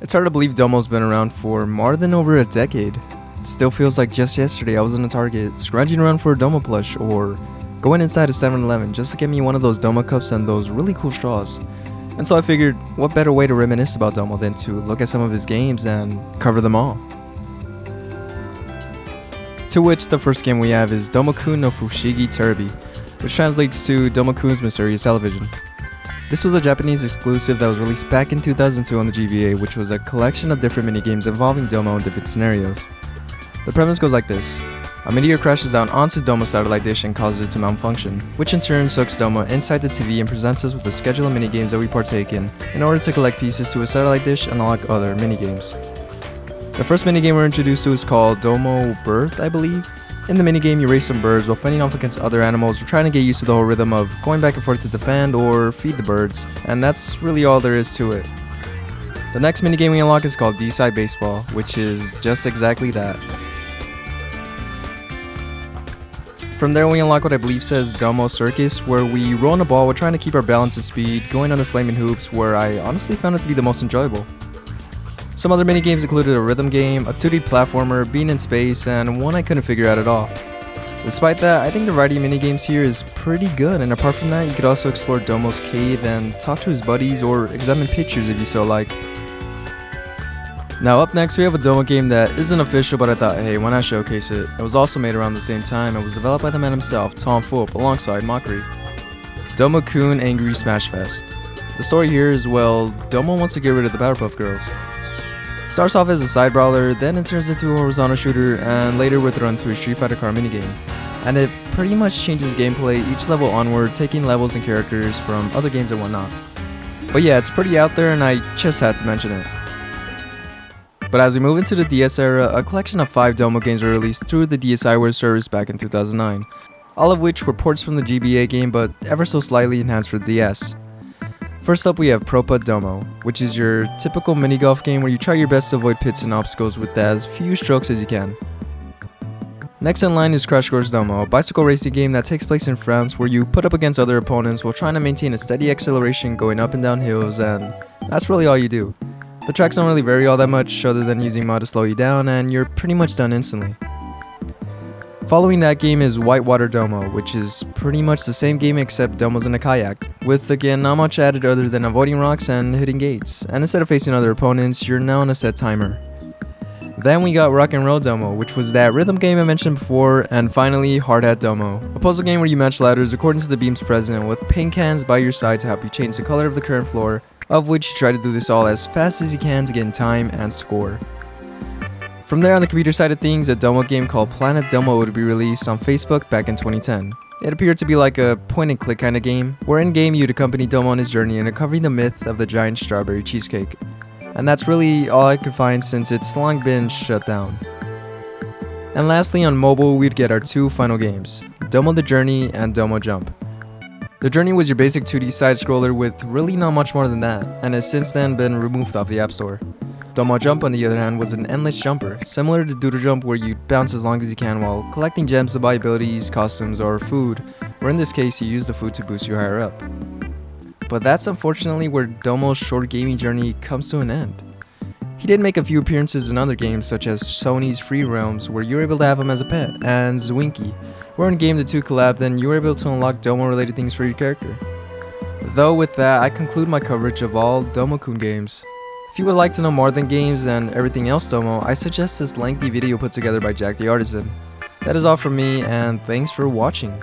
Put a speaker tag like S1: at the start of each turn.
S1: It's hard to believe Domo's been around for more than over a decade. It still feels like just yesterday I was in a Target, scrounging around for a Domo plush, or going inside a 7-Eleven just to get me one of those Domo cups and those really cool straws. And so I figured, what better way to reminisce about Domo than to look at some of his games and cover them all. To which the first game we have is Domo-Kun no-Fushigi Terebi, which translates to Domo-Kun's Mysterious Television. This was a Japanese exclusive that was released back in 2002 on the GBA, which was a collection of different minigames involving Domo in different scenarios. The premise goes like this. A meteor crashes down onto Domo's satellite dish and causes it to malfunction, which in turn sucks Domo inside the TV and presents us with a schedule of minigames that we partake in order to collect pieces to a satellite dish and unlock other minigames. The first minigame we're introduced to is called Domo Birth, I believe. In the minigame, you race some birds while fighting off against other animals or trying to get used to the whole rhythm of going back and forth to defend or feed the birds, and that's really all there is to it. The next minigame we unlock is called D-Side Baseball, which is just exactly that. From there we unlock what I believe says Domo Circus, where we roll on a ball while trying to keep our balance and speed, going under flaming hoops, where I honestly found it to be the most enjoyable. Some other minigames included a rhythm game, a 2D platformer, being in space, and one I couldn't figure out at all. Despite that, I think the variety of minigames here is pretty good, and apart from that, you could also explore Domo's cave and talk to his buddies or examine pictures if you so like. Now up next we have a Domo game that isn't official, but I thought, hey, why not showcase it? It was also made around the same time and was developed by the man himself, Tom Fulp, alongside Mockery. Domo-Kun Angry SmashFest. The story here is, well, Domo wants to get rid of the Powerpuff Girls. Starts off as a side brawler, then it turns into a horizontal shooter, and later we're thrown to a Street Fighter car minigame. And it pretty much changes gameplay each level onward, taking levels and characters from other games and whatnot. But yeah, it's pretty out there and I just had to mention it. But as we move into the DS era, a collection of 5 Domo games were released through the DSiWare service back in 2009, all of which were ports from the GBA game but ever so slightly enhanced for the DS. First up we have Pro-Putt Domo, which is your typical mini golf game where you try your best to avoid pits and obstacles with as few strokes as you can. Next in line is Crash Course Domo, a bicycle racing game that takes place in France where you put up against other opponents while trying to maintain a steady acceleration going up and down hills, and that's really all you do. The tracks don't really vary all that much other than using mod to slow you down, and you're pretty much done instantly. Following that game is Whitewater Domo, which is pretty much the same game except Domo's in a kayak, with again not much added other than avoiding rocks and hitting gates, and instead of facing other opponents, you're now on a set timer. Then we got Rock and Roll Domo, which was that rhythm game I mentioned before, and finally Hard Hat Domo, a puzzle game where you match ladders according to the beams present with paint cans by your side to help you change the color of the current floor, of which you try to do this all as fast as you can to get in time and score. From there, on the computer side of things, a Domo game called Planet Domo would be released on Facebook back in 2010. It appeared to be like a point-and-click kind of game, where in-game you'd accompany Domo on his journey in uncovering the myth of the giant strawberry cheesecake. And that's really all I could find since it's long been shut down. And lastly, on mobile, we'd get our 2 final games, Domo the Journey and Domo Jump. The Journey was your basic 2D side-scroller with really not much more than that, and has since then been removed off the App Store. Domo Jump, on the other hand, was an endless jumper, similar to Doodle Jump where you bounce as long as you can while collecting gems to buy abilities, costumes, or food, or in this case you use the food to boost you higher up. But that's unfortunately where Domo's short gaming journey comes to an end. He did make a few appearances in other games such as Sony's Free Realms, where you were able to have him as a pet, and Zwinky, where in game the two collabed and you were able to unlock Domo related things for your character. Though with that, I conclude my coverage of all Domo-Kun games. If you would like to know more than games and everything else Domo, I suggest this lengthy video put together by Jack the Artisan. That is all from me, and thanks for watching.